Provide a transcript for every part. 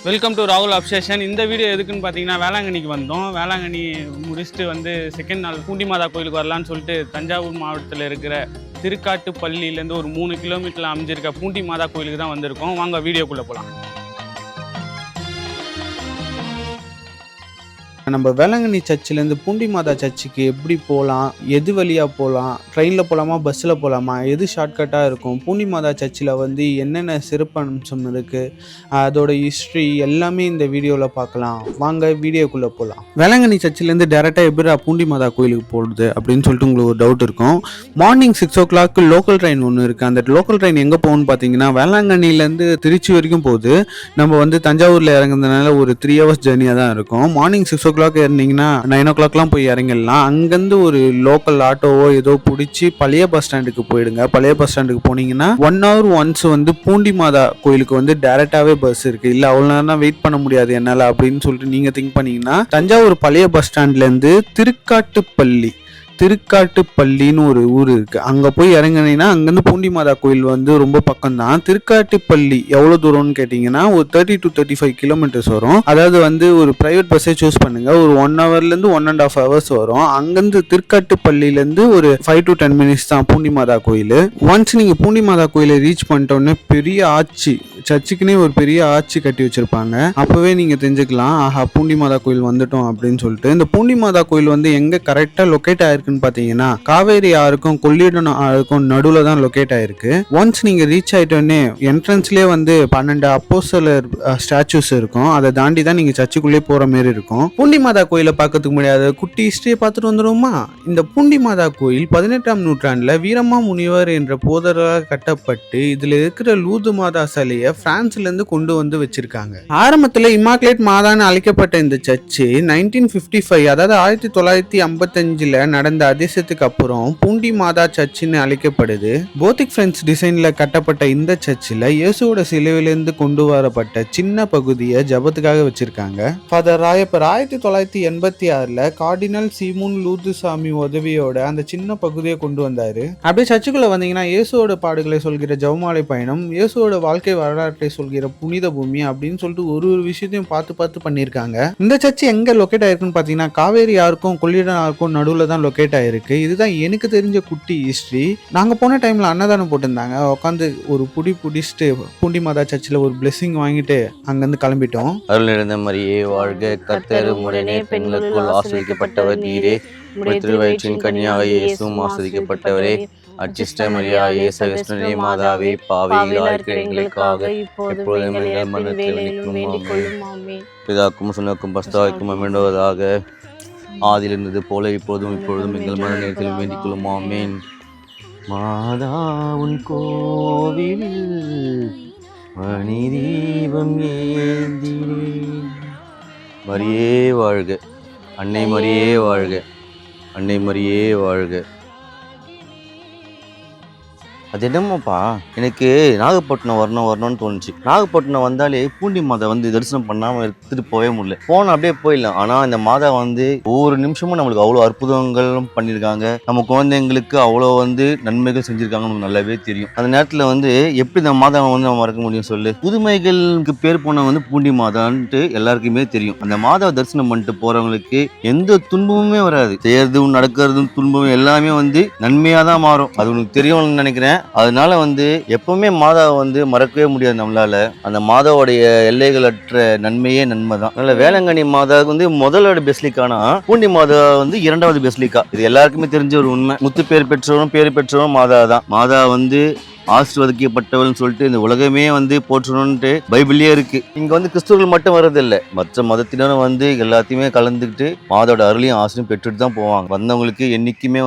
Welcome to ராகுல் obsession. இந்த video எதுக்குன்னு பார்த்தீங்கன்னா, வேளாங்கண்ணிக்கு வந்தோம். வேளாங்கண்ணி முடிச்சுட்டு செகண்ட் நாள் பூண்டி மாதா கோயிலுக்கு வரலான்னு சொல்லிட்டு தஞ்சாவூர் மாவட்டத்தில் இருக்கிற திருக்காட்டுப்பள்ளியிலேருந்து ஒரு 3 கிலோமீட்டரில் அமைஞ்சிருக்க பூண்டி மாதா கோயிலுக்கு தான் வந்திருக்கோம். வாங்க வீடியோக்குள்ளே போகலாம். நம்ம வேளாங்கண்ணி சர்ச்சிலேருந்து பூண்டி மாதா சர்ச்சுக்கு எப்படி போகலாம், எது வழியாக போகலாம், ட்ரெயினில் போகலாமா பஸ்ஸில் போகலாமா, எது ஷார்ட்கட்டாக இருக்கும், பூண்டி மாதா சர்ச்சில் என்னென்ன சிறப்பம்சம் இருக்குது, அதோட ஹிஸ்ட்ரி எல்லாமே இந்த வீடியோவில் பார்க்கலாம். வாங்க வீடியோக்குள்ளே போகலாம். வேளாங்கண்ணி சர்ச்சிலேருந்து டேரெக்டாக எப்படி பூண்டி மாதா கோயிலுக்கு போகிறது அப்படின்னு சொல்லிட்டு உங்களுக்கு ஒரு டவுட் இருக்கும். மார்னிங் 6 o'clock லோக்கல் ட்ரெயின் ஒன்று இருக்குது. அந்த லோக்கல் ட்ரெயின் எங்கே போகணும்னு பார்த்தீங்கன்னா, வேளாங்கண்ணிலேருந்து திருச்சி வரைக்கும் போகுது. நம்ம தஞ்சாவூரில் இறங்குறதுனால ஒரு 3 hours ஜேர்னியாக தான் இருக்கும். மார்னிங் 6 o'clock இறங்கிங்கன்னா 9 o'clockலாம் போய் இறங்கிடலாம். அங்கேருந்து ஒரு லோக்கல் ஆட்டோவோ ஏதோ பிடிச்சி பழைய பஸ் ஸ்டாண்டுக்கு போயிடுங்க. பழைய பஸ் ஸ்டாண்டுக்கு போனீங்கன்னா 1 hour ஒன்ஸ் பூண்டி மாதா கோயிலுக்கு டேரெக்டாகவே பஸ் இருக்கு. இல்லை அவ்வளோ நேரம் வெயிட் பண்ண முடியாது என்னால் அப்படின்னு சொல்லிட்டு நீங்கள் திங்க் பண்ணீங்கன்னா, தஞ்சாவூர் பழைய பஸ் ஸ்டாண்ட்லேருந்து திருக்காட்டுப்பள்ளின்னு ஒரு ஊர் இருக்கு. அங்க போய் இறங்கினீங்கன்னா அங்கிருந்து பூண்டி மாதா கோயில் ரொம்ப பக்கம் தான். திருக்காட்டுப்பள்ளி எவ்வளவு தூரம்னு கேட்டீங்கன்னா ஒரு 30 to 35 கிலோமீட்டர்ஸ் வரும். அதாவது ஒரு பிரைவேட் பஸ்ஸே சூஸ் பண்ணுங்க. ஒரு 1 hourலேருந்து 1.5 hours வரும். அங்கிருந்து திருக்காட்டுப்பள்ளியிலேருந்து ஒரு 5 to 10 minutes தான் பூண்டி மாதா கோயில். ஒன்ஸ் நீங்க பூண்டி மாதா கோயிலை ரீச் பண்ணிட்டோன்னே பெரிய ஆட்சி, சர்ச்சுக்குன்னே ஒரு பெரிய ஆட்சி கட்டி வச்சிருப்பாங்க. அப்பவே நீங்க தெரிஞ்சுக்கலாம், ஆஹா பூண்டி மாதா கோயில் வந்துட்டோம் அப்படின்னு சொல்லிட்டு. இந்த பூண்டி மாதா கோயில் எங்க கரெக்டா லொக்கேட் ஆயிருக்கு பாத்தீங்கன்னா, காவேரி ஆறுக்கும் கொள்ளிடம் ஆறுக்கும் நடுவுல தான் லொகேட் ஆயிருக்கு. ஒன்ஸ் நீங்க ரீச் ஆயிட்டோன்னே என்ட்ரன்ஸ்லயே 12 அப்போஸ்தலர் ஸ்டாச்சூஸ் இருக்கும். அதை தாண்டி தான் நீங்க சர்ச்சுக்குள்ளே போற மாதிரி இருக்கும். பூண்டி மாதா கோயிலை பார்க்கறதுக்கு முடியாத குட்டி ஹிஸ்டரியை பார்த்துட்டு வந்துருவோமா? இந்த பூண்டி மாதா கோயில் 18ஆம் நூற்றாண்டுல வீரமா முனிவர் என்ற போதரால் கட்டப்பட்டு இதுல இருக்கிற லூது மாதா சிலையை பிரான்ஸ்ல இருந்து கொண்டு வச்சிருக்காங்க. ஆரம்பத்துல இமாக்குலேட் மாதான்னு அழைக்கப்பட்ட இந்த சர்ச்சு 1955 அதாவது 1955 நடந்த அதிசயத்துக்கு அப்புறம் பூண்டி மாதா சர்ச்சின்னு அழைக்கப்படுது. கோத்திக் பிரெஞ்ச் டிசைன்ல கட்டப்பட்ட இந்த சர்ச்சில் இயேசுவோட சிலுவையிலிருந்து கொண்டு வரப்பட்ட சின்ன பகுதியை ஜபத்துக்காக வச்சிருக்காங்க. ஃபாதர் ராயப்பர் 1986 கார்டினல் சீமூன் லூதுசாமி உதவியோட அந்த சின்ன பகுதியை கொண்டு வந்தாரு. அப்படியே சர்ச்சுக்குள்ள வந்தீங்கன்னா இயேசுவோட பாடுகளை சொல்கிற ஜெபமாலை பயணம், இயேசுவோட வாழ்க்கை வரலாற்றை சொல்கிற புனித பூமி அப்படின்னு சொல்லிட்டு ஒரு விஷயத்தையும் பார்த்து பண்ணியிருக்காங்க. இந்த சர்ச்சு எங்க லொக்கேட் ஆயிருக்குன்னு பாத்தீங்கன்னா, காவேரி ஆறுக்கும் கொள்ளிடம் ஆறுக்கும் நடுவுல தான் லொக்கேட் ஆயிருக்கு. இதுதான் எனக்கு தெரிஞ்ச குட்டி ஹிஸ்டரி. நாங்க போன டைம்ல அன்னதானம் போட்டிருந்தாங்க. உட்காந்து ஒரு புடிச்சிட்டு பூண்டி மாதா சர்ச்சில் ஒரு பிளெஸிங் வாங்கிட்டு அங்கிருந்து கிளம்பிட்டோம். அருள் நிறைந்த மரியே வாழ்க, கர்த்தர் உடனே பெண்களுக்குள் ஆசிரியப்பட்டவர் நீரே, திருவயிற்றின் கன்னியாக இயேசுவும் ஆசிரியப்பட்டவரே. அச்சிஷ்ட மரியாயே சகஸ்டனே மாதாவே, பாவிகளாக இருக்கிற எங்களுக்காக எப்பொழுதும் எங்கள் மரணத்தில் வேண்டிக் கொள்ளும். ஆமென். பிதாக்கும் சுனக்கும் பஸ்தாய்க்கும் அமிழ்வதாக, ஆதிலிருந்தது போல இப்பொழுதும் எங்கள் மன நேரத்தில் வேண்டிக் கொள்ளும். ஆமென். மாதா உன் கோவிலில் மணி தீபம் ஏந்தினேன். மரியே வாழ்க, அன்னை மரியே வாழ்க, அன்னை மரியே வாழ்க. அது என்னமோப்பா, எனக்கு நாகப்பட்டினம் வரணும்னு தோணுச்சு. நாகப்பட்டினம் வந்தாலே பூண்டி மாதா தரிசனம் பண்ணாமல் எடுத்துட்டு போகவே முடியல. போன அப்படியே போயிடலாம். ஆனால் இந்த மாதா ஒவ்வொரு நிமிஷமும் நம்மளுக்கு அவ்வளோ அற்புதங்களும் பண்ணியிருக்காங்க. நம்ம குழந்தைங்களுக்கு அவ்வளோ நன்மைகள் செஞ்சுருக்காங்கன்னு நமக்கு நல்லாவே தெரியும். அந்த நேரத்தில் எப்படி இந்த மாதாவை நம்ம மறக்க முடியும் சொல்லு? புதுமைகளுக்கு பேர் போன பூண்டி மாதான்ட்டு எல்லாருக்குமே தெரியும். அந்த மாதாவை தரிசனம் பண்ணிட்டு போறவங்களுக்கு எந்த துன்பமுமே வராது. செய்யறதும் நடக்கிறதும் துன்பமும் எல்லாமே நன்மையாக தான் மாறும். அது உனக்கு தெரியும்னு நினைக்கிறேன். அதனால எப்பவுமே மாதாவை மறக்கவே முடியாது நம்மளால. அந்த மாதாவுடைய எல்லைகளற்ற நன்மையே நன்மை தான். அதனால வேளாங்கண்ணி மாதா முதலோட பெஸ்லிக்கானா, பூண்டி மாதா 2வது பெஸ்லிக்கா. இது எல்லாருக்குமே தெரிஞ்ச ஒரு உண்மை. முத்து பேர் பெற்றவரும் மாதா தான். மாதா ஆசீர்வதிக்கப்பட்டவள்னு சொல்லிட்டு இந்த உலகமே போற்றணும்ட்டு பைபிள்லயே இருக்கு. இங்க கிறிஸ்துவர்கள் மட்டும் வர்றதில்லை, மற்ற மதத்தினரும் எல்லாத்தையுமே கலந்துக்கிட்டு மாதோட அருளையும் ஆசையும் பெற்றுட்டு தான் போவாங்க. வந்தவங்களுக்கு என்னைக்குமே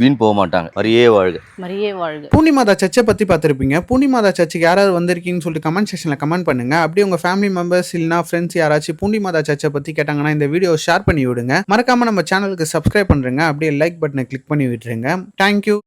வீண் போக மாட்டாங்க. மரியே வாழ்க, மரியே வாழ்க. பூண்டி மாதா சர்ச்சை பத்தி பார்த்திருப்பீங்க. பூண்டி மாதா சர்ச்சுக்கு யாராவது வந்திருக்கீங்கன்னு சொல்லிட்டு கமெண்ட் செக்ஷன்ல கமெண்ட் பண்ணுங்க. அப்படியே உங்க ஃபேமிலி மெம்பர்ஸ் இல்லைனா ஃப்ரெண்ட்ஸ் யாராச்சும் பூண்டி மாதா சர்ச்சை பத்தி கேட்டாங்கன்னா இந்த வீடியோ ஷேர் பண்ணி விடுங்க. மறக்காம நம்ம சேனலுக்கு சப்ஸ்கிரைப் பண்றேங்க. அப்படியே லைக் பட்டனை கிளிக் பண்ணி விட்டுருங்க. தேங்க்யூ.